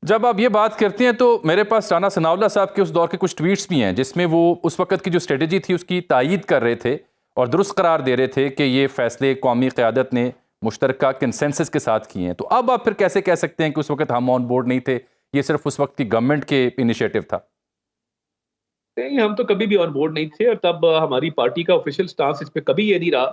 जब आप ये बात करते हैं तो मेरे पास राना सनाउल्लाह साहब के उस दौर के कुछ ट्वीट्स भी हैं जिसमें वो उस वक्त की जो स्ट्रेटजी थी उसकी तायीद कर रहे थे और दुरुस्त करार दे रहे थे कि ये फैसले कौमी क़यादत ने मुश्तरका कंसेंसस के साथ किए हैं। तो अब आप फिर कैसे कह सकते हैं कि उस वक्त हम ऑन बोर्ड नहीं थे, ये सिर्फ उस वक्त की गवर्नमेंट के इनिशिएटिव था? नहीं, हम तो कभी भी ऑन बोर्ड नहीं थे और तब हमारी पार्टी का ऑफिशियल स्टांस इस पे कभी ये नहीं रहा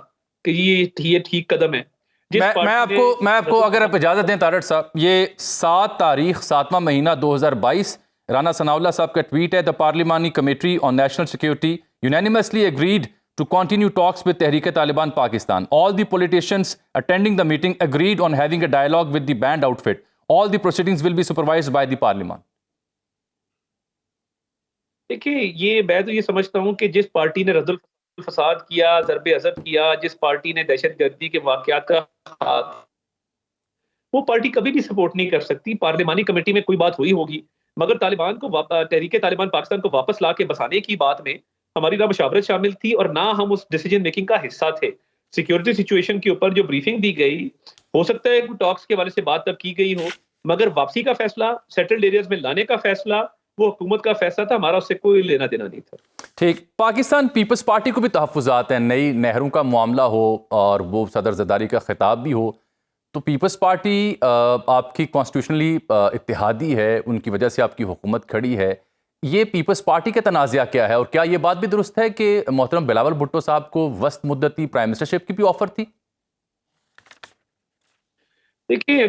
कि ये ठीक कदम है। जिस मैं पार्टी ने आपको अगर आप इजाज़त दें तारड़ साहब, ये 7 तारीख 7वां महीना 2022 राना सनाउल्लाह साहब का ट्वीट है। The parliamentary committee on national security unanimously agreed to continue talks with Tehreek-e-Taliban Pakistan. All the politicians attending the meeting agreed on having a dialogue with the banned outfit. All the proceedings will be supervised by the parliament. देखिए, ये मैं तो ये समझता हूँ कि जिस party ने रद्दुल फसाद किया, ज़रब-ए-अज़ब किया, जिस पार्टी ने दहशतगर्दी के वाक़यात का हाथ, वो पार्टी कभी भी सपोर्ट नहीं कर सकती। पार्लिमानी कमेटी में कोई बात हुई होगी, मगर तालिबान को तहरीक-ए-तालिबान पाकिस्तान को वापस लाके बसाने की बात में हमारी ना मुशावरत शामिल थी और ना हम उस डिसीजन मेकिंग का हिस्सा थे। सिक्योरिटी सिचुएशन के ऊपर जो ब्रीफिंग दी गई, हो सकता है टॉक्स के हवाले से बात तब की गई हो, मगर वापसी का फैसला, सेटल्ड एरियाज में लाने का फैसला, वो हुकूमत का फैसला था, हमारा उससे कोई लेना देना नहीं था। ठीक, पाकिस्तान पीपल्स पार्टी को भी तहफ़्फ़ुज़ात हैं, नई नहरों का मामला हो और वो सदर ज़रदारी का खिताब भी हो, तो पीपल्स पार्टी आपकी कॉन्स्टिट्यूशनली इत्तेहादी है, उनकी वजह से आपकी हुकूमत खड़ी है। ये पीपल्स पार्टी का तनाज़ा क्या है और क्या ये बात भी दुरुस्त है कि मोहतरम बिलावल भुट्टो साहब को वस्त मुद्दती प्राइम मिनिस्टरशिप की भी ऑफर थी? देखिए,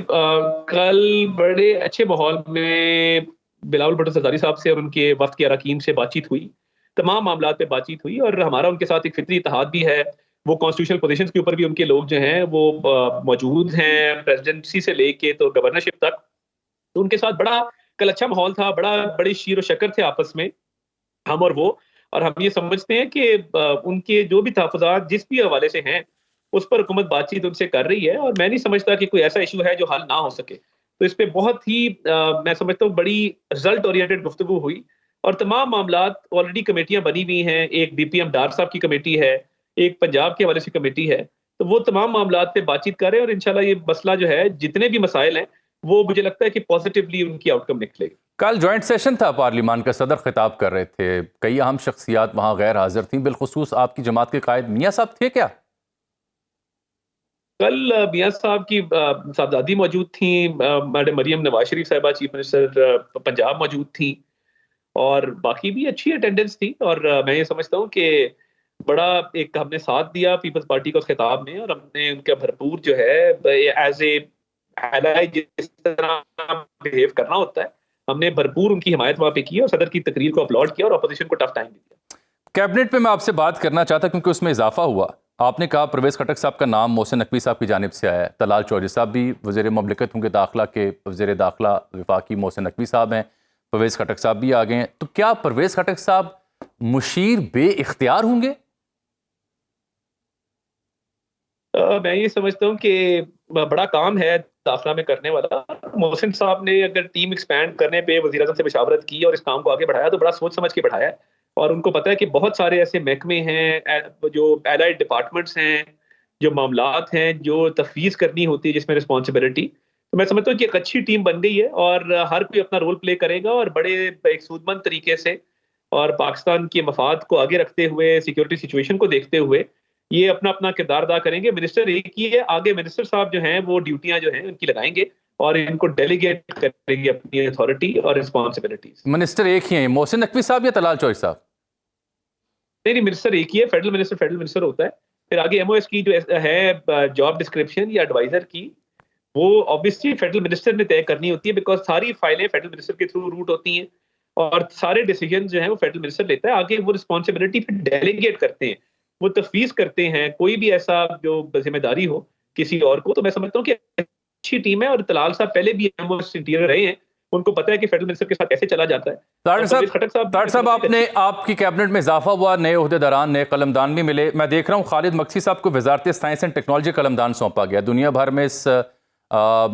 कल बड़े अच्छे माहौल में बिलावल भुट्टो ज़रदारी साहब से और उनके वफ़द के अरकान से बातचीत हुई। तमाम मामलात पे बातचीत हुई और हमारा उनके साथ एक फ़ितरी इत्तेहाद भी है। वो कॉन्स्टिट्यूशनल पोज़ीशंस के ऊपर भी उनके लोग जो हैं वो मौजूद हैं, प्रेसिडेंसी से लेके तो गवर्नरशिप तक। तो उनके साथ बड़ा कल अच्छा माहौल था, बड़े शीर और शक्कर थे आपस में, हम और वो। और हम ये समझते हैं कि उनके जो भी तहफ़्फ़ुज़ात जिस भी हवाले से हैं, उस पर हुकूमत बातचीत उनसे कर रही है और मैं नहीं समझता कि कोई ऐसा इश्यू है जो हल ना हो सके। तो इस पे बहुत ही मैं समझता हूँ बड़ी रिज़ल्ट ओरिएंटेड गुफ्तगू हुई और तमाम मामलात ऑलरेडी कमेटियाँ बनी हुई हैं। एक डीपीएम डार साहब की कमेटी है, एक पंजाब के हवाले से कमेटी है। तो वो तमाम मामलात पे बातचीत कर रहे हैं और इंशाल्लाह ये मसला जो है, जितने भी मसाइल हैं, वो मुझे लगता है कि पॉज़िटिवली उनकी आउटकम निकलेगी। कल जॉइंट सेशन था पार्लिमान का, सदर खिताब कर रहे थे, कई अहम शख्सियात वहाँ गैर हाजिर थीं, बिलखुसूस आपकी जमात के कायद मियाँ साहब थे क्या? कल मियाँ साहब की साहबजादी मौजूद थी, मैडम मरियम नवाज शरीफ साहिबा चीफ मिनिस्टर पंजाब मौजूद थी और बाकी भी अच्छी अटेंडेंस थी और मैं ये समझता हूँ कि बड़ा एक हमने साथ दिया पीपल्स पार्टी का उस खिताब में और हमने उनका भरपूर जो है एज ए एलाई जिस तरह बिहेव करना होता है, हमने भरपूर उनकी हिमायत वहाँ पे की और सदर की तकरीर को अपलॉड किया और अपोजिशन को टफ टाइम भी दिया। कैबिनेट पे मैं आपसे बात करना चाहता क्योंकि उसमें इजाफा हुआ। आपने कहा परवेज़ खटक साहब का नाम मोहसिन नकवी साहब की जानिब से आया है, तलाल चौधरी साहब भी वज़ीर ममलिकत होंगे, दाखिला के वज़ीर दाखिला वफाकी मोहसिन नकवी साहब हैं, परवेज़ खटक साहब भी आ गए हैं। तो क्या परवेज़ खटक साहब मुशीर बे इख्तियार होंगे? मैं ये समझता हूँ कि बड़ा काम है दाखिला में करने वाला। मोहसिन साहब ने अगर टीम एक्सपैंड करने पे वज़ीर-ए-आज़म से मशावरत की और इस काम को आगे बढ़ाया तो बड़ा सोच समझ के बढ़ाया है और उनको पता है कि बहुत सारे ऐसे महकमे हैं जो एलाइड डिपार्टमेंट्स हैं, जो मामलात हैं, जो तफ़वीज़ करनी होती है जिसमें रिस्पॉन्सिबिलिटी। तो मैं समझता हूँ कि एक अच्छी टीम बन गई है और हर कोई अपना रोल प्ले करेगा और बड़े एक सूझबूझ तरीके से और पाकिस्तान के मफाद को आगे रखते हुए, सिक्योरिटी सिचुएशन को देखते हुए ये अपना-अपना किरदार अदा करेंगे। मिनिस्टर एक ही है, आगे मिनिस्टर साहब जो हैं वो ड्यूटियाँ जो हैं उनकी लगाएँगे और इनको डेलीगेट करेंगे अपनी अथॉरिटी और रिस्पॉन्सिबिलिटीज़। मिनिस्टर एक ही हैं, मोहसिन नकवी साहब या तलाल चौधरी साहब? नहीं, नहीं, मिनिस्टर एक ही है, फेडरल मिनिस्टर होता है। फिर आगे एमओएस की जो है जॉब डिस्क्रिप्शन या एडवाइज़र की, वो ऑब्वियसली फेडरल मिनिस्टर ने तय करनी होती है बिकॉज़ सारी फाइलें फेडरल मिनिस्टर के थ्रू रूट होती हैं और सारे डिसीजन जो हैं वो फेडरल मिनिस्टर लेता है। आगे वो रिस्पॉन्सिबिलिटी फिर डेलीगेट करते हैं, वो तफ़वीज़ करते हैं, कोई भी ऐसा जो ज़िम्मेदारी हो किसी और को। तो मैं समझता हूँ कि अच्छी टीम है और तलाल साहब पहले भी एमओएस इंटीरियर रहे हैं, उनको पता है कि फेडरल मिनिस्टर के साथ कैसे चला जाता है। तारिक परवेज़ खटक साहब, आपने आपकी कैबिनेट में इजाफा हुआ, नए ओहदेदारान, नए कलमदान भी मिले। मैं देख रहा हूँ खालिद मक्सी साहब को वजारत साइंस एंड टेक्नोलॉजी कलमदान सौंपा गया। दुनिया भर में इस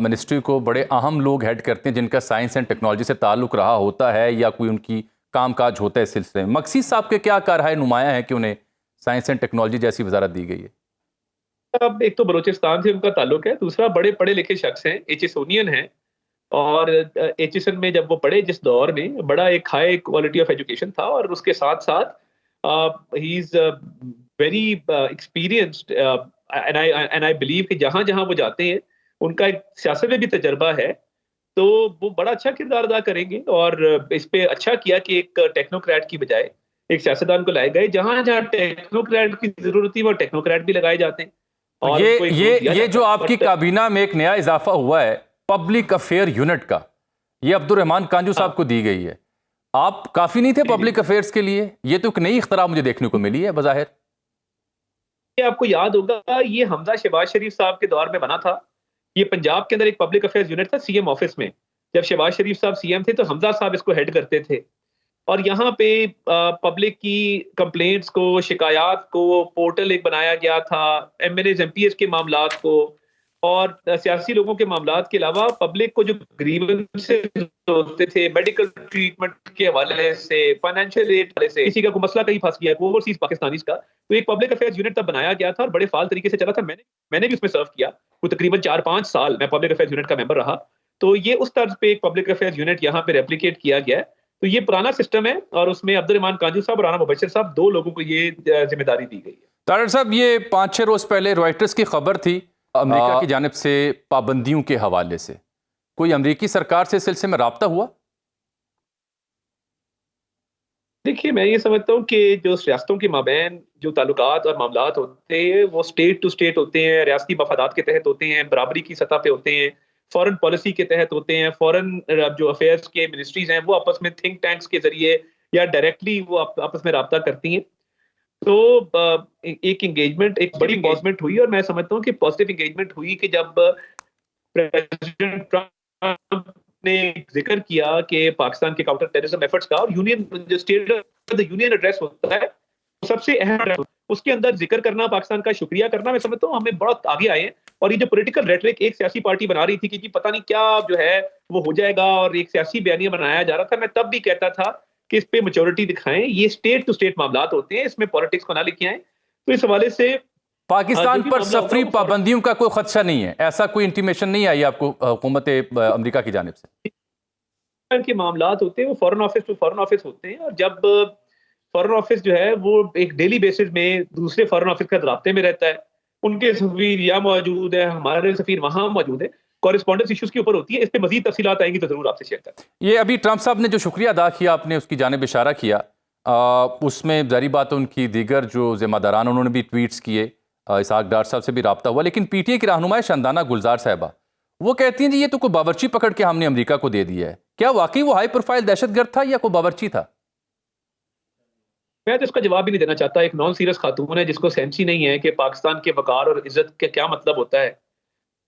मिनिस्ट्री को बड़े अहम लोग हेड करते हैं जिनका साइंस एंड टेक्नोलॉजी से ताल्लुक रहा होता है या कोई उनकी कामकाज होता है इस सिलसिले में। मक्सी साहब के क्या कारहाय नुमाया है कि उन्हें साइंस एंड टेक्नोलॉजी जैसी वजारत दी गई है? अब एक तो बलूचिस्तान से उनका ताल्लुक है, दूसरा बड़े पढ़े लिखे शख्स हैं, एचएसोनियन हैं और एचिसन में जब वो पढ़े जिस दौर में, बड़ा एक हाई क्वालिटी ऑफ एजुकेशन था, और उसके साथ साथ he is very experienced, and I believe कि जहां जहां वो जाते हैं उनका एक सियासत में भी तजर्बा है, तो वो बड़ा अच्छा किरदार अदा करेंगे। और इस पे अच्छा किया कि एक टेक्नोक्रेट की बजाय एक सियासतदान को लाए गए। जहां जहां टेक्नोक्रेट की जरूरत थी वो टेक्नोक्रेट भी लगाए जाते हैं और ये उनको एक ये रोल दिया ये जाता जो है। आपकी बट काबीना में एक नया इजाफा हुआ है पब्लिक अफेयर यूनिट का, ये अब्दुर्रहमान कांजू साहब को दी गई है। आप काफी नहीं थे जी, पब्लिक अफेयर्स के लिए? ये तो एक नई इख्तरा मुझे देखने को मिली है बज़ाहिर। ये आपको याद होगा, ये हमजा शहबाज शरीफ साहब के दौर में बना था। ये पंजाब के अंदर एक पब्लिक अफेयर्स यूनिट था सीएम ऑफिस में। जब शहबाज शरीफ साहब सीएम थे तो हमजा साहब इसको हेड करते थे। और यहाँ पे पब्लिक की कंप्लेंट्स को, शिकायत को पोर्टल एक बनाया गया था, एमएनएज एमपीएस के मामलात को, और सियासी लोगों के मामलात के अलावा पब्लिक को जो ग्रीवेंसेस होते थे मेडिकल ट्रीटमेंट के हवाले से, फाइनेंशियल एड हवाले से, किसी का कोई मसला कहीं फंस गया है ओवरसीज पाकिस्तानीज का, तो एक पब्लिक अफेयर्स यूनिट तब बनाया गया था और बड़े फाल तरीके से चला था। मैंने भी उसमें सर्व किया, वो तकरीबन 4-5 साल मैं पब्लिक अफेयर्स यूनिट का मेंबर रहा। तो ये उस तर्ज पे एक पब्लिक अफेयर्स यूनिट यहाँ पे रेप्लिकेट किया गया है। तो ये पुराना सिस्टम है और उसमें अब्दुर्रहमान कांजू साहब और राना मुबशर साहब, 2 लोगों को ये जिम्मेदारी दी गई है। तारड़ साहब, ये 5-6 रोज पहले रॉयटर्स की खबर थी अमेरिका की जानिब से पाबंदियों के हवाले से, कोई अमेरिकी सरकार से इस सिलसिले में राब्ता हुआ? देखिए, मैं ये समझता हूँ कि जो रियासतों के माबैन जो ताल्लुकात और मामलात होते हैं वो स्टेट टू स्टेट होते हैं, रियासती मफादात के तहत होते हैं, बराबरी की सतह पे होते हैं, फॉरेन पॉलिसी के तहत होते हैं, फॉरेन जो अफेयर्स के मिनिस्ट्रीज हैं वो आपस में थिंक टैंक्स के जरिए या डायरेक्टली वो आपस में राब्ता करती हैं। तो एक एंगेजमेंट, एक बड़ी एंगेजमेंट हुई, और मैं समझता हूँ कि पॉजिटिव एंगेजमेंट हुई कि जब प्रेसिडेंट ट्रंप ने जिक्र किया कि पाकिस्तान के काउंटर टेररिज्म एफर्ट्स का, और यूनियन जो state of the union address होता है सबसे अहम, उसके अंदर जिक्र करना, पाकिस्तान का शुक्रिया करना, मैं समझता हूँ हमें बहुत आगे आए हैं। और ये जो पॉलिटिकल रेटरिक एक सियासी पार्टी बना रही थी कि पता नहीं क्या जो है वो हो जाएगा और एक सियासी बयानिया बनाया जा रहा था, मैं तब भी कहता था कि इस पे मैच्योरिटी दिखाएं, ये स्टेट टू स्टेट मामलात होते हैं, इसमें पॉलिटिक्स को ना लेके आए। तो इस हवाले से पाकिस्तान पर सफरी पाबंदियों का कोई खदशा नहीं है, ऐसा कोई इंटीमेशन नहीं आई आपको हुकूमत अमेरिका की जानिब से? के मामलात होते हैं वो foreign office to foreign office होते हैं, और जब फॉरेन ऑफिस जो है वो एक डेली बेसिस में दूसरे फॉरेन ऑफिस के राब्ते में रहता है, उनके सफीर यहाँ मौजूद है, हमारे सफीर वहां मौजूद है, कॉरेस्पॉन्डेंस इश्यूज के ऊपर होती है। इस पे मजीद तफसीलात आएंगी तो जरूर आपसे शेयर करें। ये अभी ट्रंप साहब ने जो शुक्रिया अदा किया, आपने उसकी जानिब इशारा किया, उसमें जारी बात है उनकी दीगर जो जिम्मेदारान उन्होंने भी ट्वीट्स किए, इसहाक डार साहब से भी रब्ता हुआ, लेकिन पीटीए की रहनुमा शंदाना गुलजार साहिबा वो कहती हैं जी ये तो कोई बावर्ची पकड़ के हमने अमेरिका को दे दिया है। क्या वाकई वो हाई प्रोफाइल दहशतगर्द था या कोई बावर्ची था? मैं तो इसका जवाब भी नहीं देना चाहता। एक नॉन सीरियस खातून है जिसको सेंस ही नहीं है कि पाकिस्तान के वकार और इज्जत का क्या मतलब होता है,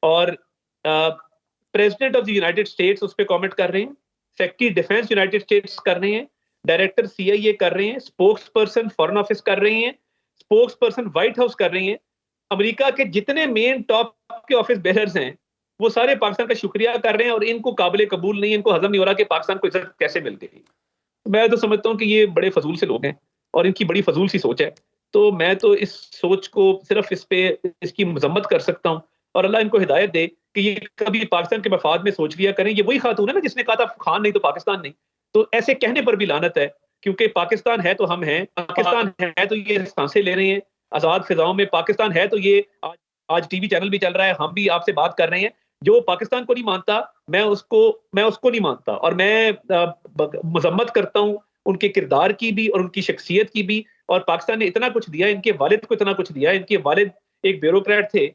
और president of the United states उस पर कॉमेंट कर रहे हैं, सेक्रेटरी डिफेंस यूनाइटेड स्टेट्स कर रहे हैं, डायरेक्टर सीआईए कर रहे हैं, स्पोक्स पर्सन फॉरेन ऑफिस कर रहे हैं, स्पोक्स पर्सन व्हाइट हाउस कर रहे हैं। अमेरिका के जितने मेन टॉप के ऑफिस बेरर्स हैं वो सारे पाकिस्तान का शुक्रिया कर रहे हैं, और इनको काबिल कबूल नहीं, इनको हजम नहीं हो रहा कि पाकिस्तान को इज्जत कैसे मिल गई। मैं तो समझता हूँ कि ये बड़े फजूल से लोग हैं और इनकी बड़ी फजूल सी सोच है। तो मैं तो इस सोच को सिर्फ इसकी मजम्मत कर सकता हूँ, और अल्लाह इनको हिदायत दे कि ये कभी पाकिस्तान के मफाद में सोच लिया करें। ये वही खातून है ना जिसने कहा था खान नहीं तो पाकिस्तान नहीं, तो ऐसे कहने पर भी लानत है, क्योंकि पाकिस्तान है तो हम हैं, पाकिस्तान है तो ये सांसें ले रहे हैं आजाद फिजाओं में, पाकिस्तान है तो ये आज टीवी चैनल भी चल रहा है, हम भी आपसे बात कर रहे हैं। जो पाकिस्तान को नहीं मानता मैं उसको नहीं मानता, और मैं मजम्मत करता हूँ उनके किरदार की भी और उनकी शख्सियत की भी। और पाकिस्तान ने इतना कुछ दिया, इनके वालिद को इतना कुछ दिया। इनके वालिद एक ब्यूरोक्रेट थे